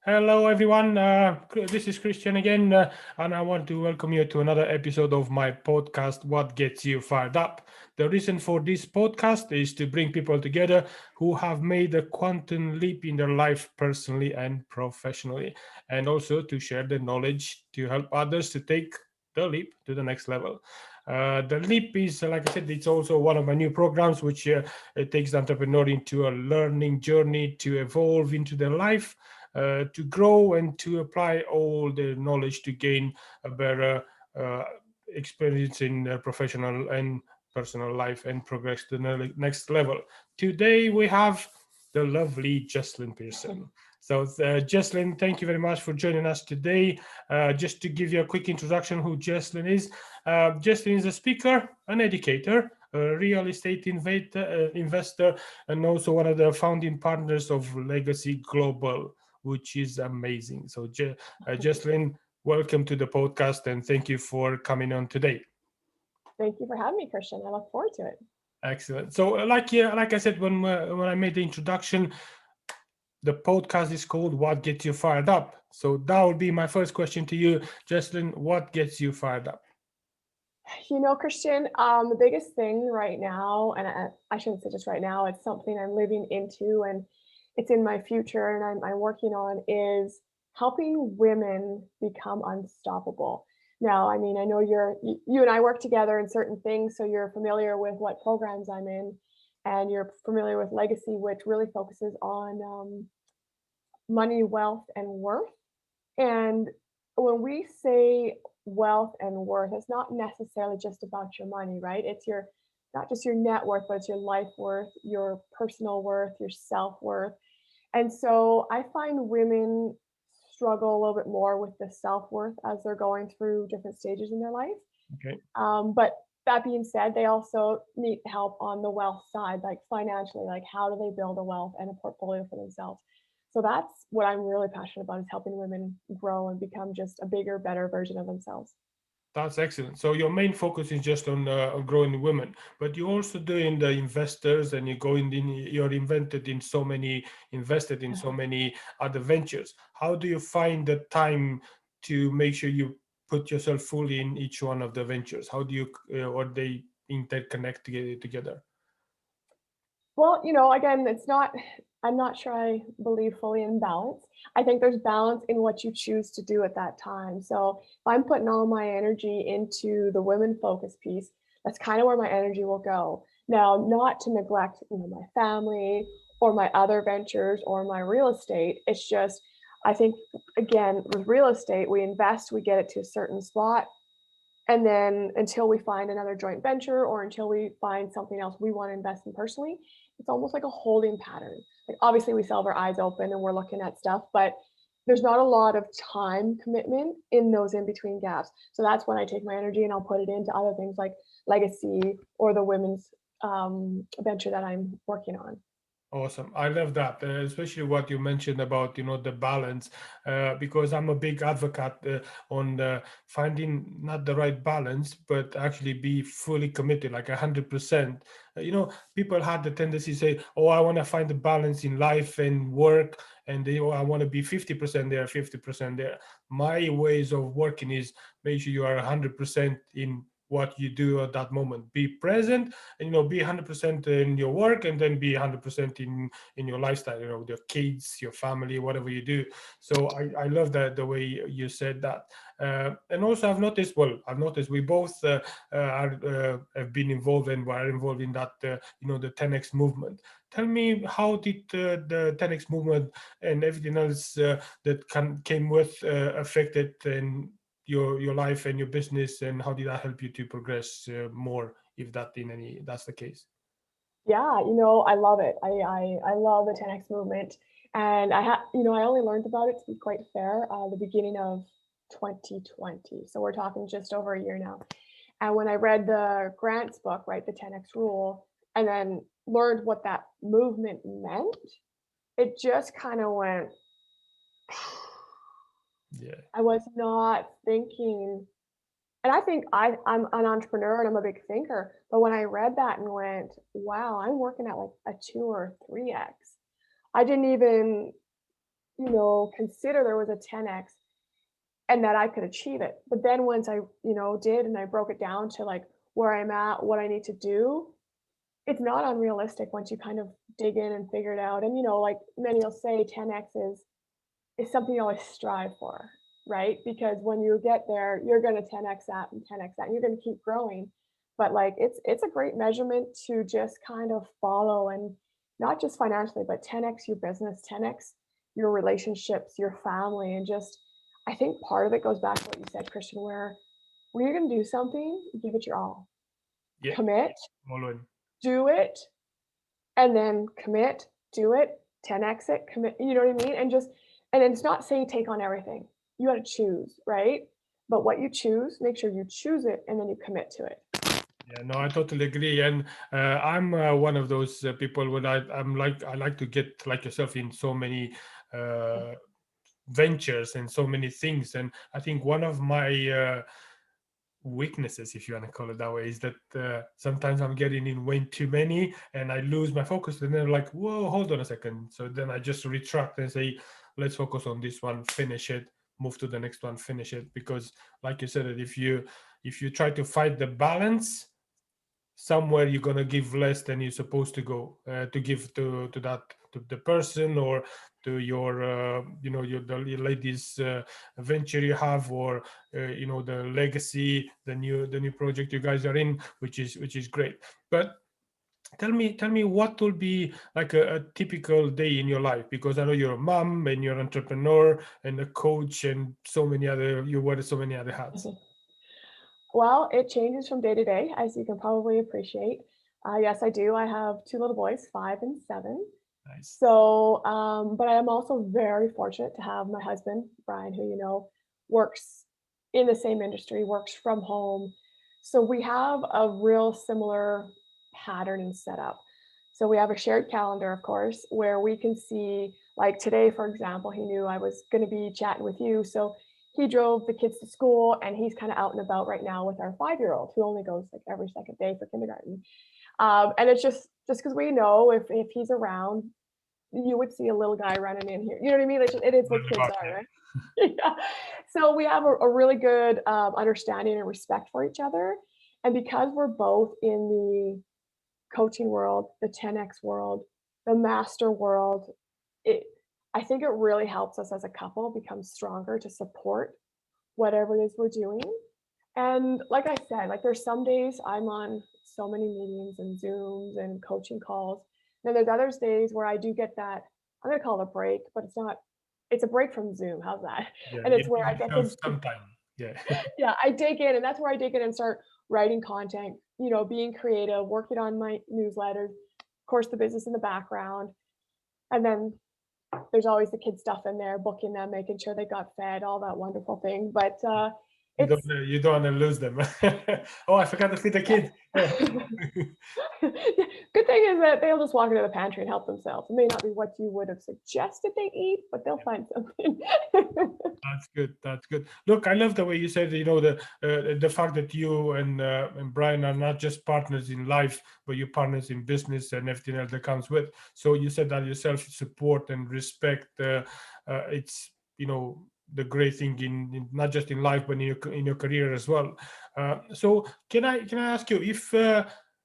Hello, everyone. This is Christian again, and I want to welcome you to another episode of my podcast, What Gets You Fired Up. The reason for this podcast is to bring people together who have made a quantum leap in their life personally and professionally, and also to share the knowledge to help others to take the leap to the next level. The leap is, like I said, it's also one of my new programs, which it takes the entrepreneur into a learning journey to evolve into their life, to grow and to apply all the knowledge to gain a better uh, experience in their professional and personal life and progress to the next level. Today we have the lovely Jessilyn Persson. So, Jessilyn, thank you very much for joining us today. Just to give you a quick introduction who Jessilyn is. Jessilyn is a speaker, an educator, a real estate investor, and also one of the founding partners of Legacy Global, which is amazing. So, Jessilyn, welcome to the podcast and thank you for coming on today. Thank you for having me, Christian. I look forward to it. Excellent. So, like I said when I made the introduction, the podcast is called "What Gets You Fired Up." So that would be my first question to you, Jessilyn. What gets you fired up? Christian, the biggest thing right now, and I shouldn't say just right now, it's something I'm living into and it's in my future and I'm working on is helping women become unstoppable. Now, I mean, I know you and I work together in certain things, so you're familiar with what programs I'm in, and you're familiar with Legacy, which really focuses on money, wealth, and worth. And when we say wealth and worth, it's not necessarily just about your money, right? It's your not just your net worth, but it's your life worth, your personal worth, your self worth. And so I find women struggle a little bit more with the self worth as they're going through different stages in their life. Okay. But that being said, they also need help on the wealth side, like financially, like how do they build a wealth and a portfolio for themselves. So that's what I'm really passionate about is helping women grow and become just a bigger, better version of themselves. That's excellent. So your main focus is just on growing women, but you're also doing the investors, and you're invested in so many other ventures. How do you find the time to make sure you put yourself fully in each one of the ventures? How do you or they interconnect together? Well, again, I'm not sure I believe fully in balance. I think there's balance in what you choose to do at that time. So if I'm putting all my energy into the women focus piece, that's kind of where my energy will go. Now, not to neglect, my family or my other ventures or my real estate. It's just, I think, again, with real estate, we invest, we get it to a certain spot, and then until we find another joint venture or until we find something else we want to invest in personally, it's almost like a holding pattern. Like obviously we still have our eyes open and we're looking at stuff, but there's not a lot of time commitment in those in between gaps. So that's when I take my energy and I'll put it into other things like legacy or the women's venture that I'm working on. Awesome. I love that, especially what you mentioned about, the balance, because I'm a big advocate on finding not the right balance, but actually be fully committed, like 100%. People had the tendency to say, "Oh, I want to find the balance in life and work, and I want to be 50% there, 50% there." My ways of working is make sure you are 100% in what you do at that moment. Be present, and be 100% in your work, and then be 100% in your lifestyle, with your kids, your family, whatever you do. So I love that, the way you said that. And also I've noticed we both have been involved and were involved in that, the 10x movement. Tell me, how did the 10x movement and everything else that came with affected and your life and your business, and how did that help you to progress more, if that's the case? Yeah, I love it. I love the 10x movement, and I only learned about it, to be quite fair, the beginning of 2020. So we're talking just over a year now. And when I read the Grant's book, right, the 10x rule, and then learned what that movement meant, it just kind of went. Yeah. I was not thinking, and I think I'm an entrepreneur and I'm a big thinker. But when I read that and went, wow, I'm working at like a 2 or 3x, I didn't even consider there was a 10x and that I could achieve it. But then once I, did and I broke it down to like where I'm at, what I need to do, it's not unrealistic once you kind of dig in and figure it out. And like many will say 10x is something you always strive for, right? Because when you get there, you're going to 10x that and 10x that, and you're going to keep growing. But like it's a great measurement to just kind of follow, and not just financially, but 10x your business, 10x your relationships, your family, and just I think part of it goes back to what you said, Christian, where when you're going to do something, give it your all, Yeah, commit, all in. do it, and then commit, do it, 10x it, commit, you know what I mean? And it's not saying take on everything. You got to choose, right? But what you choose, make sure you choose it and then you commit to it. Yeah, no, I totally agree, and I'm one of those people when I like to get like yourself in so many ventures and so many things, and I think one of my weaknesses, if you want to call it that way, is that sometimes I'm getting in way too many and I lose my focus, and then like, whoa, hold on a second. So then I just retract and say, let's focus on this one, finish it, move to the next one, finish it. Because like you said, if you try to fight the balance, somewhere you're gonna give less than you're supposed to go to give to that to the person, or to your your ladies venture you have, or the legacy, the new project you guys are in, which is great. But tell me what will be like a typical day in your life, because I know you're a mom and you're an entrepreneur and a coach and you wear so many other hats. Well, it changes from day to day, as you can probably appreciate. Yes, I do. I have two little boys, 5 and 7. Nice. So, but I am also very fortunate to have my husband, Brian, who, works in the same industry, works from home. So we have a real similar pattern and setup. So we have a shared calendar, of course, where we can see, like today, for example, he knew I was going to be chatting with you. So he drove the kids to school and he's kind of out and about right now with our 5-year-old who only goes like every second day for kindergarten. And it's just because we know if he's around, you would see a little guy running in here. You know what I mean? It is what kids are, right? Yeah. So we have a really good understanding and respect for each other. And because we're both in the coaching world, the 10x world, the master world, it I think it really helps us as a couple become stronger to support whatever it is we're doing. And like I said, like there's some days I'm on so many meetings and Zooms and coaching calls. And then there's others days where I do get that, I'm gonna call it a break, but it's not, it's a break from Zoom. How's that? Yeah, And you it's where give I get yourself to, some time. Yeah. yeah, I dig in, and that's where I dig in and start writing content, being creative, working on my newsletters, of course, the business in the background. And then there's always the kid stuff in there, booking them, making sure they got fed, all that wonderful thing. But You don't it's you don't want to lose them. Oh, I forgot to feed the kid. good thing is that they'll just walk into the pantry and help themselves. It may not be what you would have suggested they eat, but they'll find something. That's good. That's good. Look, I love the way you said, the fact that you and Brian are not just partners in life, but you're partners in business and everything else that comes with. So you said that yourself, support and respect. It's the great thing in not just in life, but in your career as well. So can I ask you if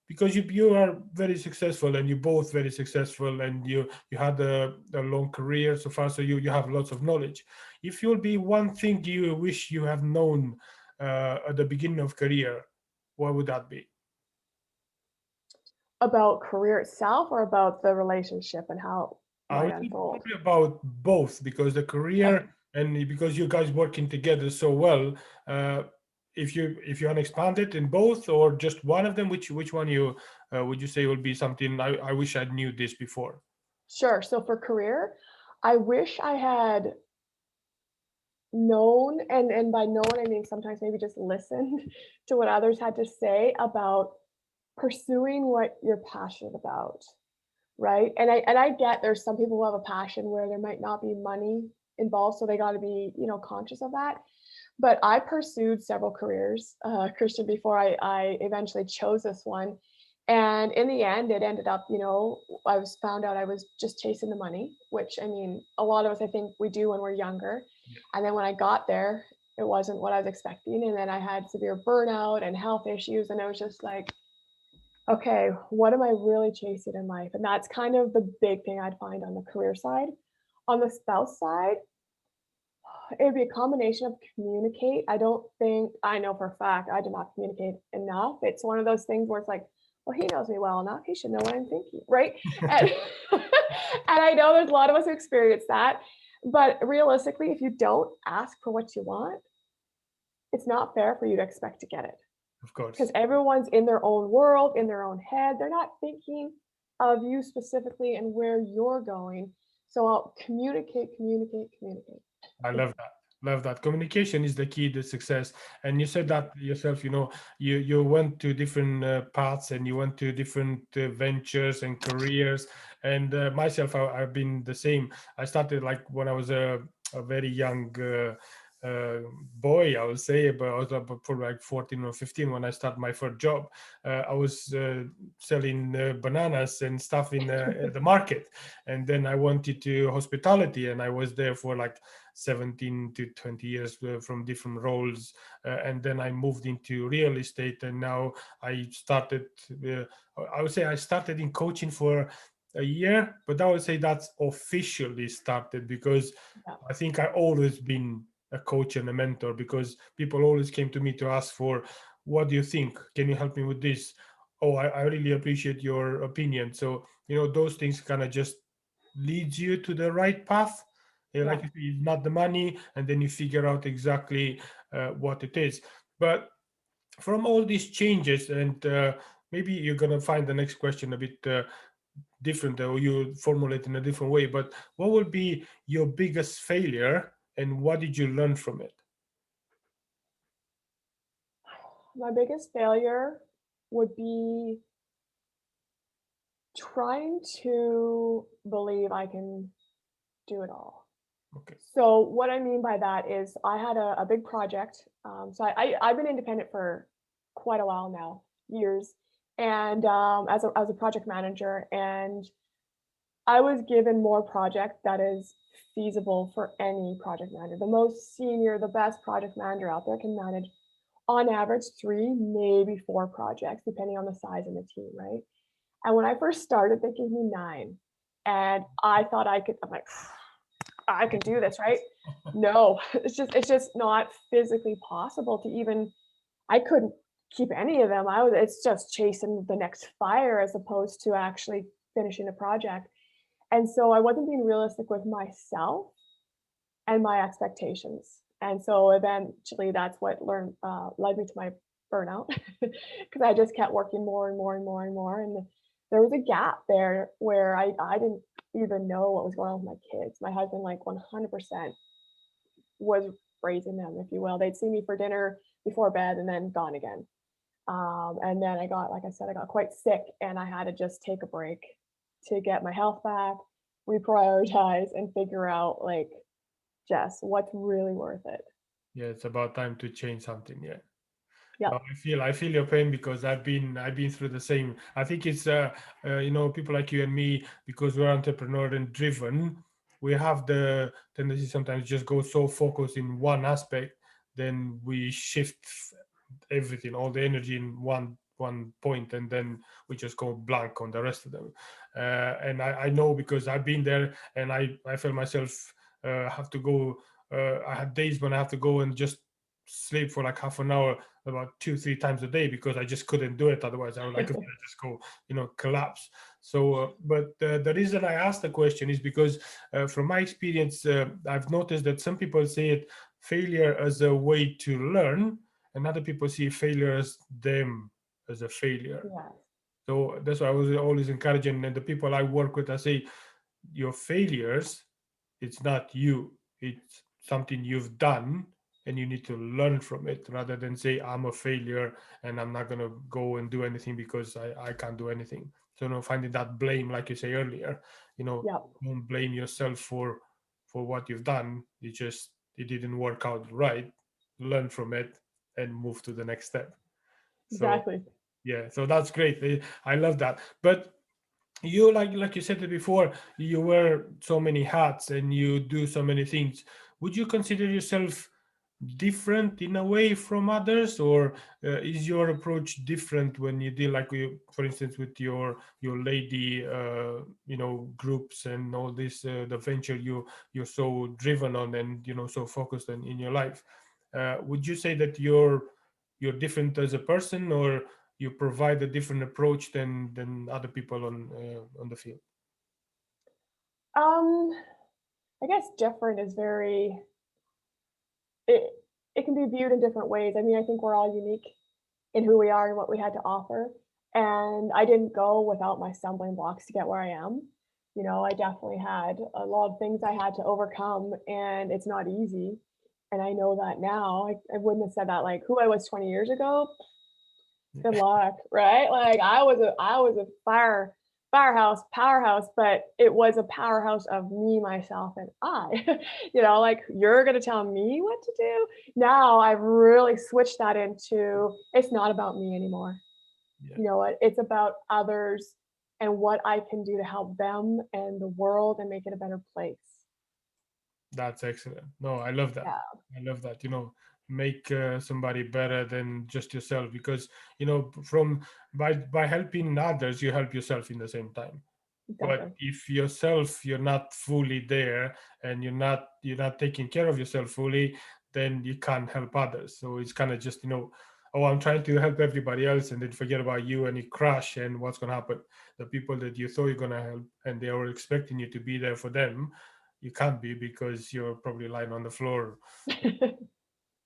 because you are very successful and you're both very successful, and you had a long career so far, so you have lots of knowledge. If you'll be one thing you wish you have known at the beginning of career, what would that be? About career itself or about the relationship and how it I might would think unfold? probably about both, because the Okay. career and because you guys working together so well. Uh, if you want to expand it in both or just one of them, which one you would you say will be something I wish I knew this before? Sure. So for career, I wish I had known, and by known, I mean sometimes maybe just listened to what others had to say about pursuing what you're passionate about, right? And I get there's some people who have a passion where there might not be money involved, so they got to be, conscious of that. But I pursued several careers, Christian, before I eventually chose this one. And in the end, it ended up, I was found out I was just chasing the money, which I mean, a lot of us, I think we do when we're younger. And then when I got there, it wasn't what I was expecting. And then I had severe burnout and health issues. And I was just like, okay, what am I really chasing in life? And that's kind of the big thing I'd find on the career side. On the spouse side, it would be a combination of communicate. I don't think I know for a fact I do not communicate enough. It's one of those things where it's like, well, he knows me well enough. He should know what I'm thinking, right? And, and I know there's a lot of us who experience that. But realistically, if you don't ask for what you want, it's not fair for you to expect to get it Of because course. everyone's in their own world, in their own head. They're not thinking of you specifically and where you're going. So I'll communicate, communicate, communicate. I love that. Love that. Communication is the key to success. And you said that yourself, you went to different paths and you went to different ventures and careers. And myself, I've been the same. I started like when I was a very young uh, boy, I would say, but I was for like 14 or 15 when I started my first job. I was selling bananas and stuff in the market. And then I wanted to hospitality and I was there for like 17 to 20 years from different roles. And then I moved into real estate. And now I started, I would say I started in coaching for a year, but I would say that's officially started because Yeah, I think I always been a coach and a mentor because people always came to me to ask for, what do you think? Can you help me with this? Oh, I really appreciate your opinion. So, those things kind of just leads you to the right path. yeah. Like you say, not the money, and then you figure out exactly what it is. But from all these changes, and maybe you're gonna find the next question a bit different, or you formulate in a different way. But what would be your biggest failure, and what did you learn from it? My biggest failure would be trying to believe I can do it all. Okay. So what I mean by that is I had a big project. I've been independent for quite a while now, years, and as a project manager, and I was given more project that is feasible for any project manager. The most senior, the best project manager out there can manage on average 3, maybe 4 projects, depending on the size of the team, right? And when I first started, they gave me 9. And I thought I'm like, I can do this, right? No, it's just not physically possible to even I couldn't keep any of them. It's just chasing the next fire as opposed to actually finishing a project. And so I wasn't being realistic with myself and my expectations. And so eventually that's what led me to my burnout because I just kept working more and more and more and more. And there was a gap there where I didn't even know what was going on with my kids. My husband, like 100%, was raising them, if you will. They'd see me for dinner before bed and then gone again. And then like I said, I got quite sick and I had to just take a break to get my health back, reprioritize, and figure out like just what's really worth it. Yeah, it's about time to change something. Yeah. Yep. No, I feel your pain because I've been through the same. I think it's people like you and me, because we're entrepreneur and driven. We have the tendency sometimes just go so focused in one aspect, then we shift everything, all the energy in one point, and then we just go blank on the rest of them. And I know because I've been there, and I felt myself have to go. I had days when I have to go and just sleep for like half an hour about 2 3 times a day because I just couldn't do it. Otherwise, I would like just go, collapse. So, but the reason I asked the question is because from my experience, I've noticed that some people say it failure as a way to learn, and other people see failure as them as a failure. Yeah, So that's why I was always encouraging, and the people I work with, I say, your failures, it's not you, it's something you've done, and you need to learn from it rather than say, I'm a failure and I'm not going to go and do anything because I can't do anything. So, finding that blame, like you say earlier, yep, don't blame yourself for what you've done. It didn't work out right. Learn from it and move to the next step. So exactly. Yeah, so that's great. I love that. But you, like you said it before, you wear so many hats and you do so many things. Would you consider yourself different in a way from others, or is your approach different when you deal, like you, for instance, with your lady groups and all this, the venture you're so driven on and so focused on in your life? Would you say that you're different as a person, or you provide a different approach than other people on the field? Um, I guess different is very it it can be viewed in different ways. I mean, I think we're all unique in who we are and what we had to offer. And I didn't go without my stumbling blocks to get where I am. You know, I definitely had a lot of things I had to overcome, and it's not easy. And I know that now. I wouldn't have said that like who I was 20 years ago. Good luck, right? Like I was a firehouse, powerhouse, but it was a powerhouse of me, myself, and I. Like you're gonna tell me what to do. Now I've really switched that into it's not about me anymore. Yeah. You know what? It's about others and what I can do to help them and the world and make it a better place. That's excellent. No, I love that. Yeah, I love that. Make somebody better than just yourself, because from by helping others, you help yourself in the same time. But exactly. if yourself you're not fully there, and you're not taking care of yourself fully, then you can't help others. So it's kind of just, oh, I'm trying to help everybody else, and then forget about you, and you crash. And what's going to happen? The people that you thought you're going to help, and they were expecting you to be there for them, you can't be, because you're probably lying on the floor,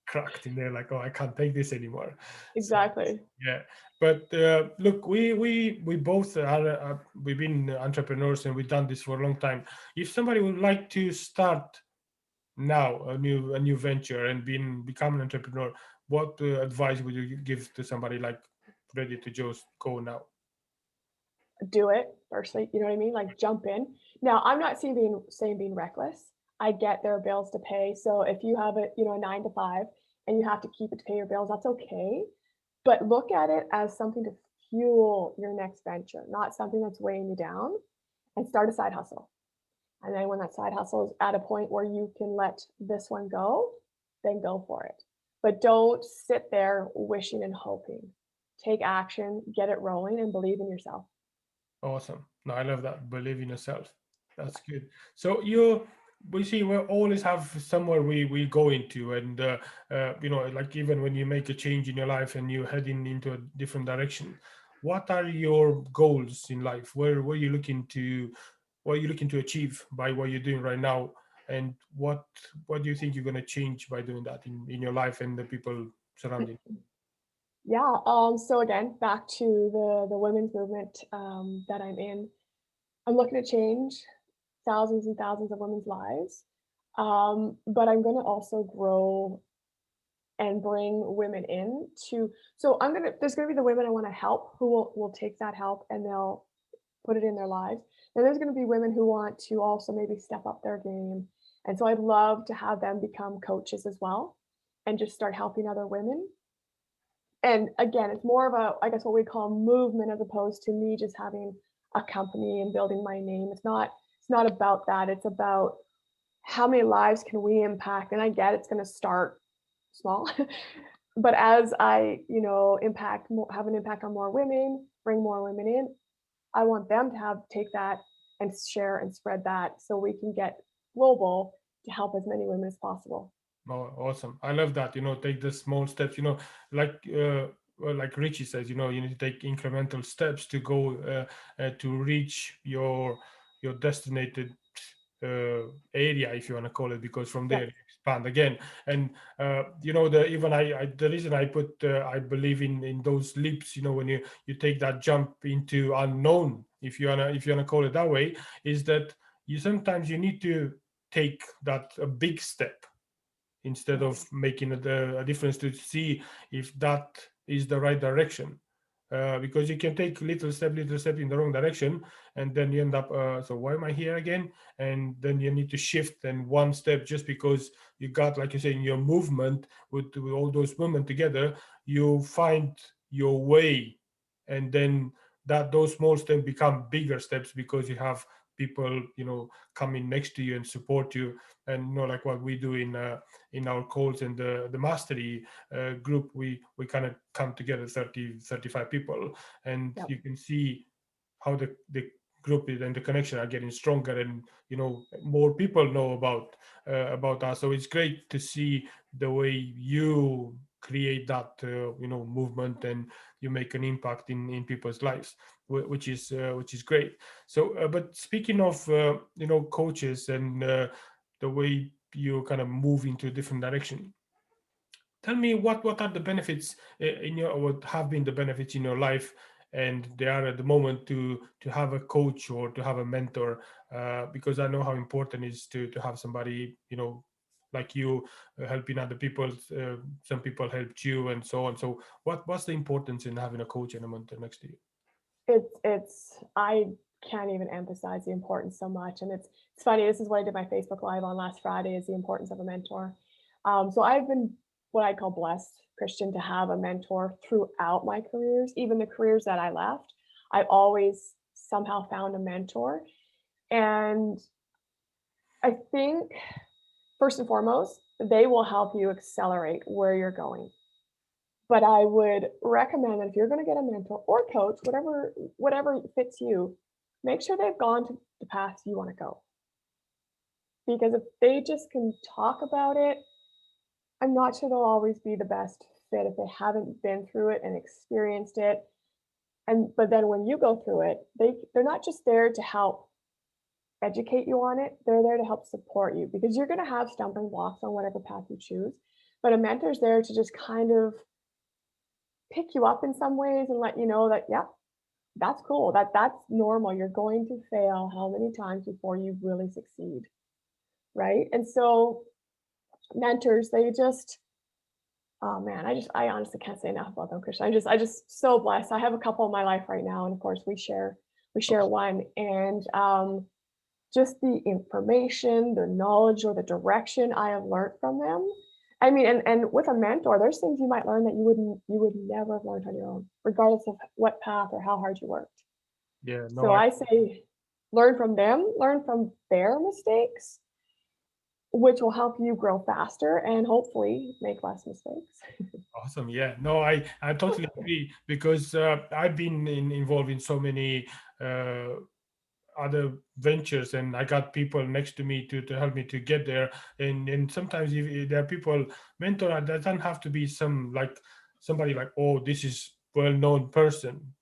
cracked in there, like, oh, I can't take this anymore. So Exactly. yeah. But look, we both are, we've been entrepreneurs, and we've done this for a long time. If somebody would like to start now a new venture and become an entrepreneur, what advice would you give to somebody like ready to just go now? Do it firstly, you know what I mean? Like jump in. Now, I'm not saying being reckless. I get there are bills to pay. So if you have a 9 to 5 and you have to keep it to pay your bills, that's okay. But look at it as something to fuel your next venture, not something that's weighing you down, and start a side hustle. And then when that side hustle is at a point where you can let this one go, then go for it. But don't sit there wishing and hoping. Take action, get it rolling, and believe in yourself. Awesome. No, I love that. Believe in yourself. That's good. So we see we always have somewhere we go into, and like even when you make a change in your life and you're heading into a different direction, what are your goals in life? Where you looking to, what are you looking to achieve by what you're doing right now, and what do you think you're going to change by doing that in your life and the people surrounding Yeah. So again, back to the women's movement that I'm in. I'm looking to change thousands and thousands of women's lives, but I'm going to also grow and bring women in to. So there's going to be the women I want to help who will take that help and they'll put it in their lives. And there's going to be women who want to also maybe step up their game. And so I'd love to have them become coaches as well and just start helping other women. And again, it's more of a, I guess, what we call movement as opposed to me just having a company and building my name. It's not about that. It's about how many lives can we impact. And I get it's going to start small, but as I, have an impact on more women, bring more women in, I want them to take that and share and spread that so we can get global to help as many women as possible. Oh, awesome. I love that. Take the small steps, like Richie says, you need to take incremental steps to go to reach your destinated area, if you want to call it, because from there Yes. you expand again. And the reason I put I believe in those leaps, when you take that jump into unknown, if you wanna call it that way, is that you need to take that a big step instead Right. of making a difference, to see if that is the right direction. Because you can take little step in the wrong direction, and then you end up, so why am I here again? And then you need to shift and one step, just because you got, like you say, in your movement with all those movement together, you find your way and then that those small steps become bigger steps because you have people, coming next to you and support you. And like what we do in our calls and the mastery group, we kind of come together, 30 35 people, and Yep. you can see how the group and the connection are getting stronger, and more people know about us. So it's great to see the way you create that movement, and you make an impact in people's lives, which is great. So but speaking of coaches and the way you kind of move into a different direction, tell me what are the benefits in your, what have been the benefits in your life, and they are at the moment, to have a coach or to have a mentor, because I know how important it is to have somebody like you, helping other people. Some people helped you and so on. So what's the importance in having a coach and a mentor next to you? It's I can't even emphasize the importance so much. And it's funny, this is what I did my Facebook Live on last Friday, is the importance of a mentor. So I've been what I call blessed, Christian, to have a mentor throughout my careers, even the careers that I left. I always somehow found a mentor. And I think first and foremost, they will help you accelerate where you're going. But I would recommend that if you're going to get a mentor or coach, whatever fits you, make sure they've gone to the path you want to go. Because if they just can talk about it, I'm not sure they'll always be the best fit if they haven't been through it and experienced it. And but then when you go through it, they're not just there to help educate you on it, they're there to help support you, because you're going to have stumbling blocks on whatever path you choose. But a mentor's there to just kind of pick you up in some ways and let you know that, yeah, that's cool. That's normal. You're going to fail how many times before you really succeed, right? And so mentors, they just, oh man, I honestly can't say enough about them, Christian. I just so blessed. I have a couple in my life right now, and of course we share one, and just the information, the knowledge, or the direction I have learned from them. I mean, and with a mentor, there's things you might learn that you would never have learned on your own, regardless of what path or how hard you worked. Yeah, no, So I say learn from them, learn from their mistakes, which will help you grow faster and hopefully make less mistakes. awesome. Yeah, no, I totally agree, because I've been involved in so many uh, other ventures, and I got people next to me to help me to get there. And sometimes if there are people, mentor that doesn't have to be somebody like, oh, this is well-known person.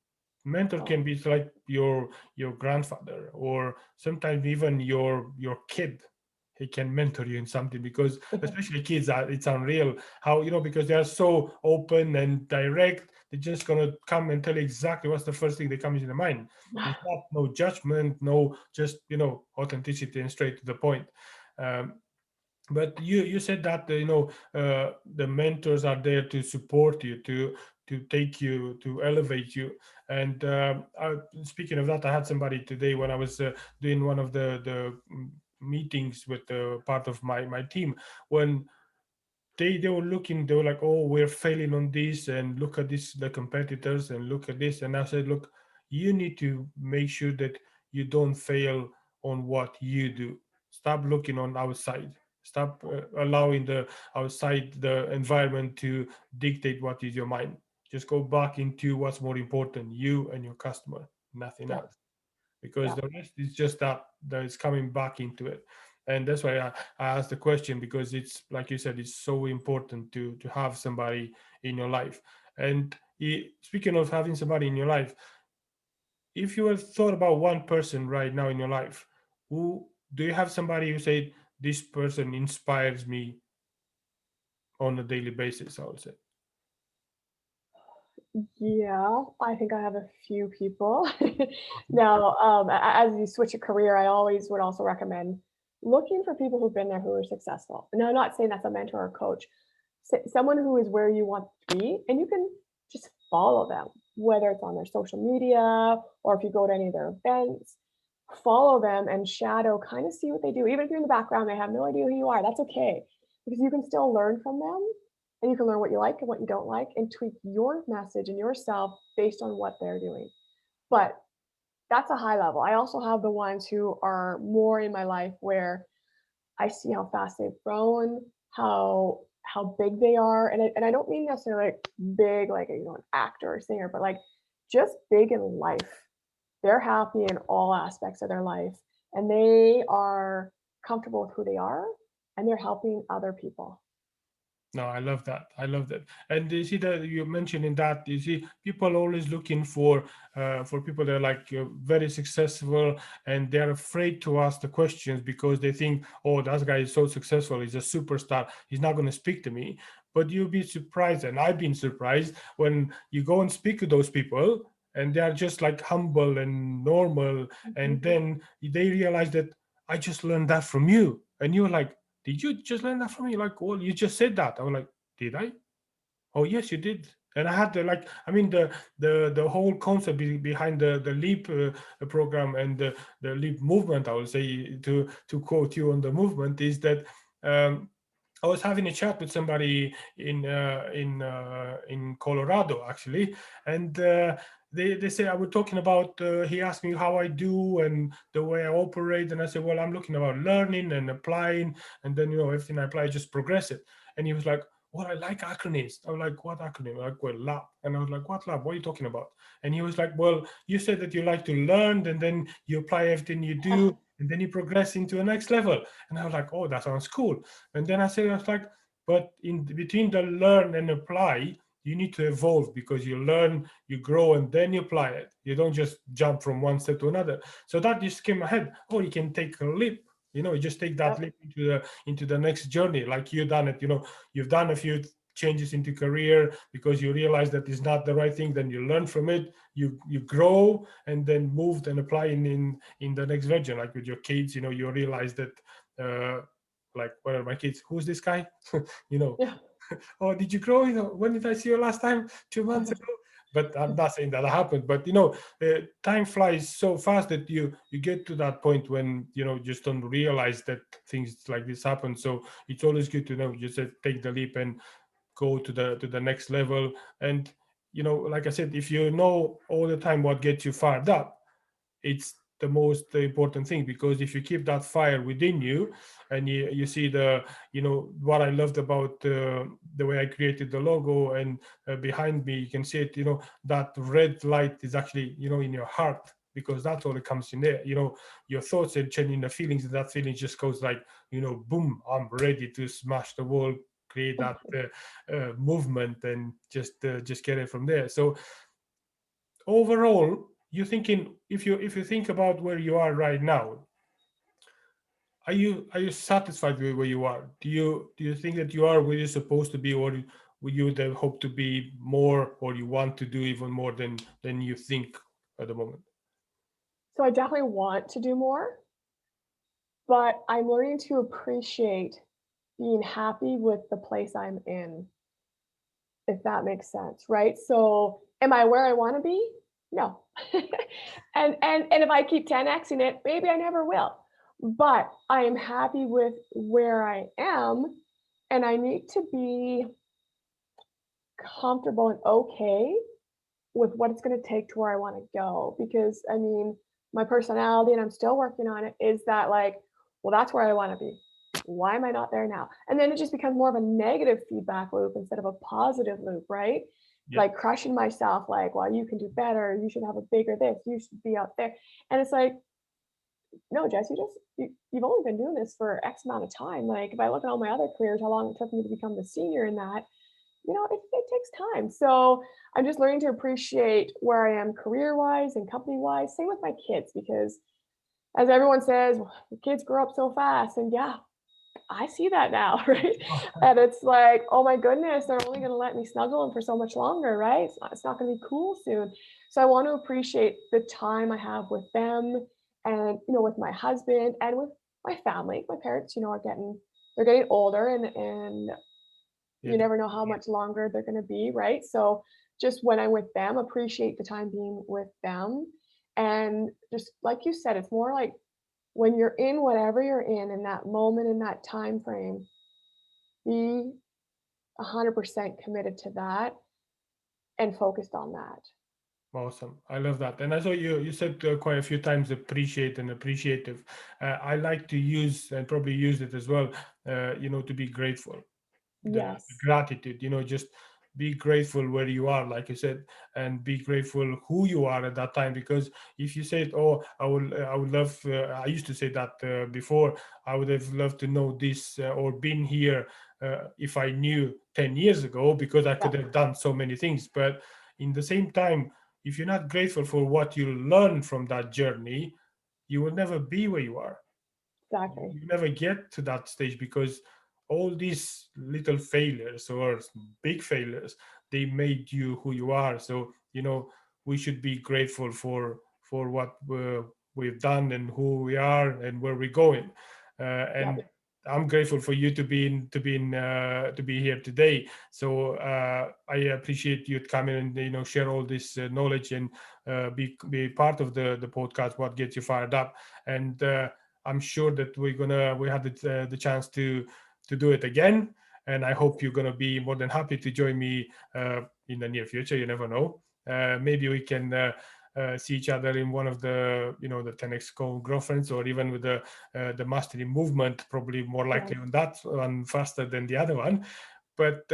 Mentor Oh, can be like your grandfather, or sometimes even your kid. He can mentor you in something, because especially kids are, it's unreal how, because they are so open and direct. They're just gonna come and tell you exactly what's the first thing that comes in the mind. There's not no judgment, no, just authenticity and straight to the point. um, but you said that the mentors are there to support you, to take you, to elevate you. And speaking of that, I had somebody today when I was doing one of the meetings with part of my team, when they were looking, they were like, oh, we're failing on this, and look at this, the competitors, and look at this. And I said, look, you need to make sure that you don't fail on what you do. Stop looking on outside. Stop allowing the outside, the environment, to dictate what is your mind. Just go back into what's more important, you and your customer, nothing yeah, else, because yeah, the rest is just that is coming back into it. And that's why I asked the question, because it's like you said, it's so important to have somebody in your life. And speaking of having somebody in your life, if you have thought about one person right now in your life, who do you have, somebody who said, this person inspires me on a daily basis, I would say? yeah. I think I have a few people. Awesome. Now, as you switch a career, I always would also recommend looking for people who've been there who are successful. Now, I'm not saying that's a mentor or coach, someone who is where you want to be, and you can just follow them, whether it's on their social media or if you go to any of their events. Follow them and shadow, kind of see what they do. Even if you're in the background, they have no idea who you are. That's okay, because you can still learn from them. and you can learn what you like and what you don't like and tweak your message and yourself based on what they're doing. But that's a high level. I also have the ones who are more in my life where I see how fast they've grown, how big they are, and I don't mean necessarily like big, like an actor or singer, but like just big in life. They're happy in all aspects of their life, and they are comfortable with who they are, and they're helping other people. No, I love that. I love that. And you see that you mentioned in that, you see, people always looking for people that are like very successful, and they're afraid to ask the questions because they think, oh, that guy is so successful, he's a superstar, he's not going to speak to me. But you'll be surprised, and I've been surprised when you go and speak to those people, and they are just like humble and normal, and Mhm. then they realize that I just learned that from you, and you're like, did you just learn that from me? Like, well, you just said that. I was like, did I? Oh, yes, you did. And I had the like, I mean, the whole concept behind the leap program and the leap movement. I would say to quote you on the movement is that um, I was having a chat with somebody in Colorado actually, and they say I was talking about. He asked me how I do and the way I operate, and I said, well, I'm looking about learning and applying, and then everything I apply, just progress it. And he was like, well, I like acronyms. I was like, what acronym? Like, well, lab. And I was like, what lab? What are you talking about? And he was like, well, you said that you like to learn, and then you apply everything you do, and then you progress into the next level. And I was like, oh, that sounds cool. And then I was like, but in between the learn and apply, you need to evolve because you learn, you grow, and then you apply it. You don't just jump from one step to another. So that just came ahead. Oh, you can take a leap. You just take that Yep. leap into the next journey, like you done it. You've done a few changes into career because you realize that it's not the right thing. Then you learn from it. You grow and then moved and apply in the next version. Like with your kids, you realize that. Like, what are my kids? Who's this guy? you know Yeah. oh, did you grow? When did I see you last time? 2 months ago. But I'm not saying that happened. But time flies so fast that you get to that point when just don't realize that things like this happen. So it's always good to know just take the leap and go to the next level. And like I said, if you know all the time what gets you fired up, it's the most important thing, because if you keep that fire within you and you see what I loved about the way I created the logo, and behind me you can see it, that red light is actually in your heart, because that's all that comes in there. Your thoughts are changing the feelings, and that feeling just goes like, boom, I'm ready to smash the wall, create that movement, and just get it from there. So overall, you thinking, if you think about where you are right now, are you satisfied with where you are? Do you think that you are where you're supposed to be, or would you then hope to be more, or you want to do even more than you think at the moment? So I definitely want to do more, but I'm learning to appreciate being happy with the place I'm in, if that makes sense, right? So am I where I want to be? No. And if I keep 10xing it, maybe I never will. But I am happy with where I am, and I need to be comfortable and okay with what it's going to take to where I want to go. Because I mean, my personality, and I'm still working on it, is that like, well, that's where I want to be. Why am I not there now? And then it just becomes more of a negative feedback loop instead of a positive loop, right? Yeah. Like crushing myself, like, well, you can do better. You should have a bigger this. You should be out there. And it's like, no, Jess, you've only been doing this for X amount of time. Like, if I look at all my other careers, how long it took me to become the senior in that, it takes time. So I'm just learning to appreciate where I am career wise and company wise. Same with my kids, because as everyone says, "Well, the kids grow up so fast." And yeah, I see that now, right? And it's like, oh my goodness, they're only going to let me snuggle them for so much longer, right? It's not going to be cool soon. So I want to appreciate the time I have with them, and, with my husband and with my family. My parents, they're getting older, and Yeah. you never know how much longer they're going to be, right? So just when I'm with them, appreciate the time being with them. And just like you said, it's more like when you're in whatever you're in that moment, in that time frame, be 100% committed to that and focused on that. Awesome. I love that. And I saw you said quite a few times appreciate and appreciative. I like to use and probably use it as well, to be grateful. The Yes, gratitude, just be grateful where you are, like you said, and be grateful who you are at that time. Because if you said, oh, I would love, I used to say that before, I would have loved to know this or been here if I knew 10 years ago, because I yeah, could have done so many things. But in the same time, if you're not grateful for what you learn from that journey, you will never be where you are. exactly. You never get to that stage, because all these little failures or big failures, they made you who you are. So we should be grateful for what we've done and who we are and where we're going. Yeah, And I'm grateful for you to be here today. So I appreciate you coming and share all this knowledge and be part of the podcast. What gets you fired up? And I'm sure that we had the chance to do it again, and I hope you're gonna be more than happy to join me in the near future. You never know. Maybe we can see each other in one of the the 10x conference, or even with the mastery movement. Probably more yeah. likely on that one faster than the other one. But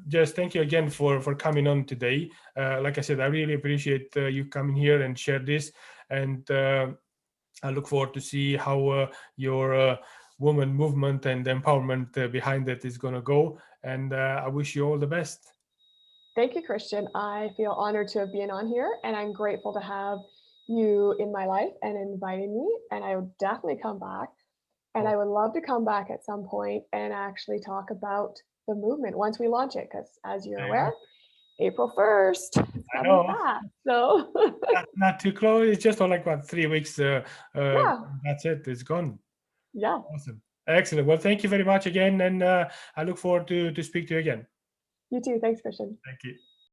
just thank you again for coming on today. Like I said, I really appreciate you coming here and share this. And I look forward to see how your woman movement and empowerment behind it is going to go. And I wish you all the best. Thank you, Christian. I feel honored to have been on here, and I'm grateful to have you in my life and inviting me. And I would definitely come back. And Oh, I would love to come back at some point and actually talk about the movement once we launch it, because as you're there you go. aware, April 1st, it's I coming know. fast. So, Not too close. It's just like what 3 weeks. yeah, That's it. It's gone. yeah. Awesome. Excellent. Well, thank you very much again, and I look forward to speak to you again. You too. Thanks, Christian. Thank you.